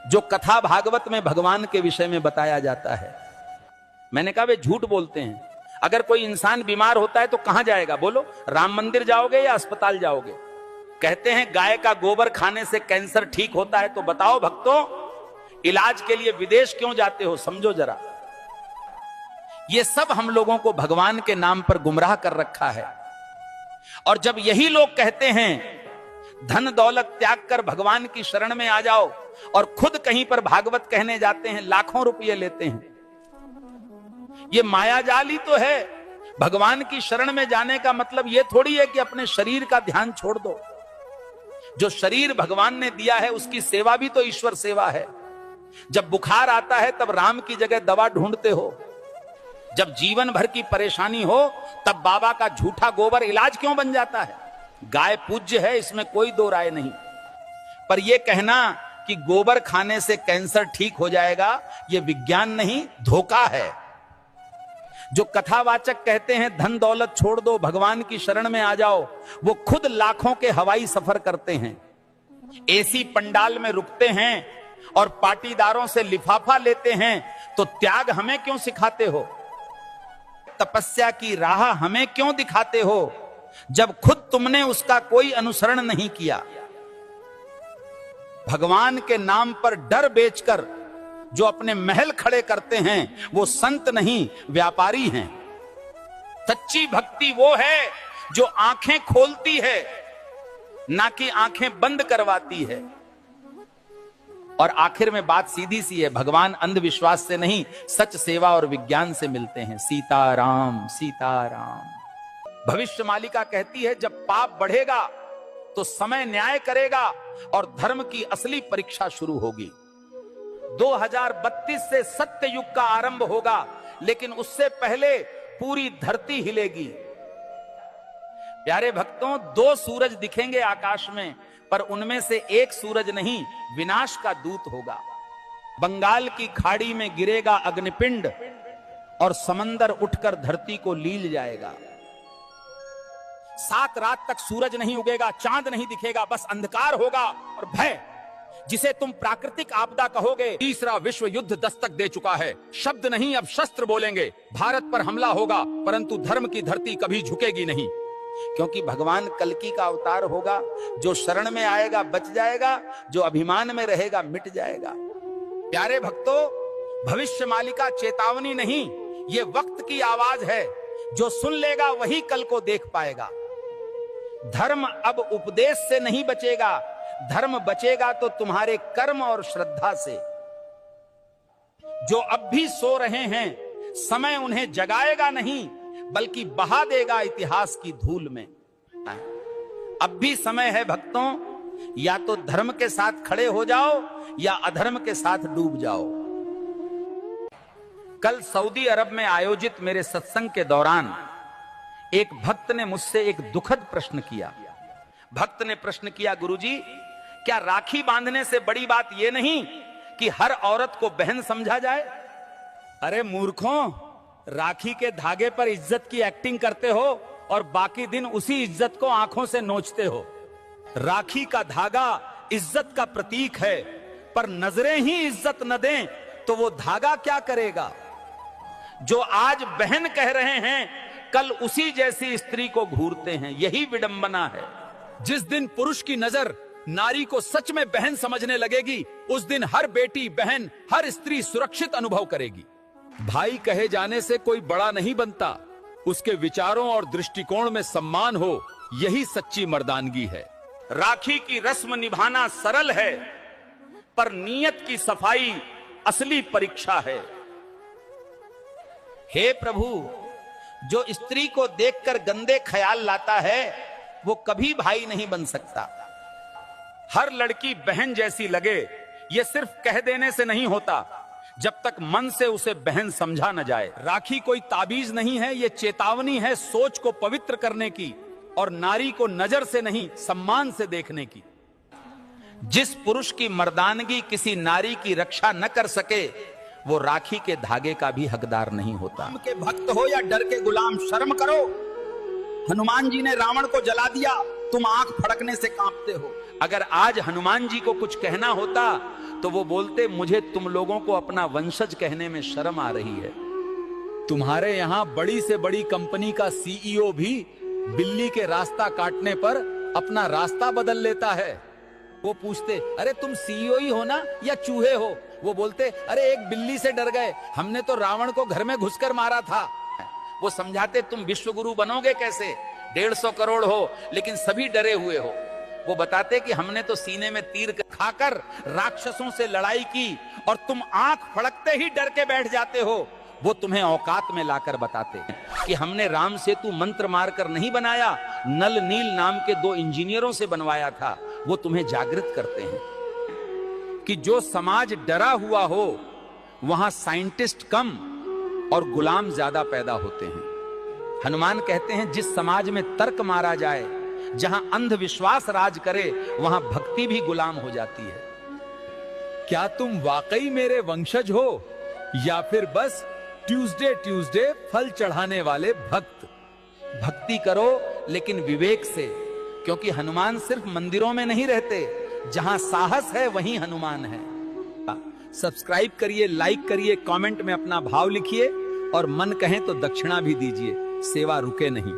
जो कथा भागवत में भगवान के विषय में बताया जाता है। मैंने कहा वे झूठ बोलते हैं। अगर कोई इंसान बीमार होता है तो कहां जाएगा बोलो? राम मंदिर जाओगे या अस्पताल जाओगे? कहते हैं गाय का गोबर खाने से कैंसर ठीक होता है, तो बताओ भक्तों, इलाज के लिए विदेश क्यों जाते हो? समझो जरा। ये सब हम लोगों को भगवान के नाम पर गुमराह कर रखा है। और जब यही लोग कहते हैं धन दौलत त्याग कर भगवान की शरण में आ जाओ, और खुद कहीं पर भागवत कहने जाते हैं, लाखों रुपये लेते हैं। ये मायाजाल ही तो है। भगवान की शरण में जाने का मतलब यह थोड़ी है कि अपने शरीर का ध्यान छोड़ दो। जो शरीर भगवान ने दिया है उसकी सेवा भी तो ईश्वर सेवा है। जब बुखार आता है तब राम की जगह दवा ढूंढते हो। जब जीवन भर की परेशानी हो तब बाबा का झूठा गोबर इलाज क्यों बन जाता है? गाय पूज्य है, इसमें कोई दो राय नहीं। पर यह कहना कि गोबर खाने से कैंसर ठीक हो जाएगा, यह विज्ञान नहीं, धोखा है। जो कथावाचक कहते हैं धन दौलत छोड़ दो, भगवान की शरण में आ जाओ, वो खुद लाखों के हवाई सफर करते हैं, एसी पंडाल में रुकते हैं और पाटीदारों से लिफाफा लेते हैं। तो त्याग हमें क्यों सिखाते हो? तपस्या की राह हमें क्यों दिखाते हो, जब खुद तुमने उसका कोई अनुसरण नहीं किया? भगवान के नाम पर डर बेचकर जो अपने महल खड़े करते हैं वो संत नहीं, व्यापारी हैं। सच्ची भक्ति वो है जो आंखें खोलती है, ना कि आंखें बंद करवाती है। और आखिर में बात सीधी सी है, भगवान अंधविश्वास से नहीं, सच सेवा और विज्ञान से मिलते हैं। सीताराम सीताराम। भविष्य मालिका कहती है जब पाप बढ़ेगा तो समय न्याय करेगा और धर्म की असली परीक्षा शुरू होगी। 2032 से सत्य युग का आरंभ होगा, लेकिन उससे पहले पूरी धरती हिलेगी। प्यारे भक्तों, 2 सूरज दिखेंगे आकाश में, पर उनमें से एक सूरज नहीं, विनाश का दूत होगा। बंगाल की खाड़ी में गिरेगा अग्निपिंड और समंदर उठकर धरती को लील जाएगा। 7 रात तक सूरज नहीं उगेगा, चांद नहीं दिखेगा, बस अंधकार होगा और भय, जिसे तुम प्राकृतिक आपदा कहोगे। तीसरा विश्व युद्ध दस्तक दे चुका है। शब्द नहीं, अब शस्त्र बोलेंगे। भारत पर हमला होगा, परंतु धर्म की धरती कभी झुकेगी नहीं, क्योंकि भगवान कल्कि का अवतार होगा। जो शरण में आएगा बच जाएगा, जो अभिमान में रहेगा मिट जाएगा। प्यारे भक्तों, भविष्य मालिका चेतावनी नहीं, ये वक्त की आवाज है। जो सुन लेगा वही कल को देख पाएगा। धर्म अब उपदेश से नहीं बचेगा, धर्म बचेगा तो तुम्हारे कर्म और श्रद्धा से। जो अब भी सो रहे हैं, समय उन्हें जगाएगा नहीं, बल्कि बहा देगा इतिहास की धूल में। अब भी समय है भक्तों, या तो धर्म के साथ खड़े हो जाओ या अधर्म के साथ डूब जाओ। कल सऊदी अरब में आयोजित मेरे सत्संग के दौरान एक भक्त ने मुझसे एक दुखद प्रश्न किया। भक्त ने प्रश्न किया, गुरुजी, क्या राखी बांधने से बड़ी बात यह नहीं कि हर औरत को बहन समझा जाए? अरे मूर्खों, राखी के धागे पर इज्जत की एक्टिंग करते हो और बाकी दिन उसी इज्जत को आंखों से नोचते हो। राखी का धागा इज्जत का प्रतीक है, पर नजरें ही इज्जत न दें तो वो धागा क्या करेगा? जो आज बहन कह रहे हैं, कल उसी जैसी स्त्री को घूरते हैं। यही विडंबना है। जिस दिन पुरुष की नजर नारी को सच में बहन समझने लगेगी, उस दिन हर बेटी, बहन, हर स्त्री सुरक्षित अनुभव करेगी। भाई कहे जाने से कोई बड़ा नहीं बनता, उसके विचारों और दृष्टिकोण में सम्मान हो, यही सच्ची मर्दानगी है। राखी की रस्म निभाना सरल है, पर नीयत की सफाई असली परीक्षा है। हे प्रभु, जो स्त्री को देखकर गंदे ख्याल लाता है वो कभी भाई नहीं बन सकता। हर लड़की बहन जैसी लगे, ये सिर्फ कह देने से नहीं होता, जब तक मन से उसे बहन समझा न जाए। राखी कोई ताबीज नहीं है, ये चेतावनी है सोच को पवित्र करने की और नारी को नजर से नहीं सम्मान से देखने की। जिस पुरुष की मर्दानगी किसी नारी की रक्षा न कर सके, वो राखी के धागे का भी हकदार नहीं होता। राम के भक्त हो या डर के गुलाम, शर्म करो। हनुमान जी ने रावण को जला दिया, तुम आंख फड़कने से कांपते हो। अगर आज हनुमान जी को कुछ कहना होता तो वो बोलते, मुझे तुम लोगों को अपना वंशज कहने में शर्म आ रही है। तुम्हारे यहां बड़ी से बड़ी कंपनी का सीईओ भी बिल्ली के रास्ता काटने पर अपना रास्ता बदल लेता है। वो पूछते, अरे तुम सीईओ ही हो ना या चूहे हो? वो बोलते, अरे एक बिल्ली से डर गए, हमने तो रावण को घर में घुसकर मारा था। वो समझाते, तुम विश्वगुरु बनोगे कैसे? 150 करोड़ हो लेकिन सभी डरे हुए हो। वो बताते कि हमने तो सीने में तीर खाकर राक्षसों से लड़ाई की और तुम आंख फड़कते ही डर के बैठ जाते हो। वो तुम्हें औकात में लाकर बताते कि हमने राम सेतु मंत्र मारकर नहीं बनाया, नल नील नाम के 2 इंजीनियरों से बनवाया था। वो तुम्हें जागृत करते हैं कि जो समाज डरा हुआ हो वहां साइंटिस्ट कम और गुलाम ज्यादा पैदा होते हैं। हनुमान कहते हैं, जिस समाज में तर्क मारा जाए, जहां अंधविश्वास राज करे, वहां भक्ति भी गुलाम हो जाती है। क्या तुम वाकई मेरे वंशज हो या फिर बस ट्यूसडे फल चढ़ाने वाले भक्त? भक्ति करो लेकिन विवेक से, क्योंकि हनुमान सिर्फ मंदिरों में नहीं रहते, जहां साहस है वहीं हनुमान है। सब्सक्राइब करिए, लाइक करिए, कमेंट में अपना भाव लिखिए और मन कहें तो दक्षिणा भी दीजिए। सेवा रुके नहीं।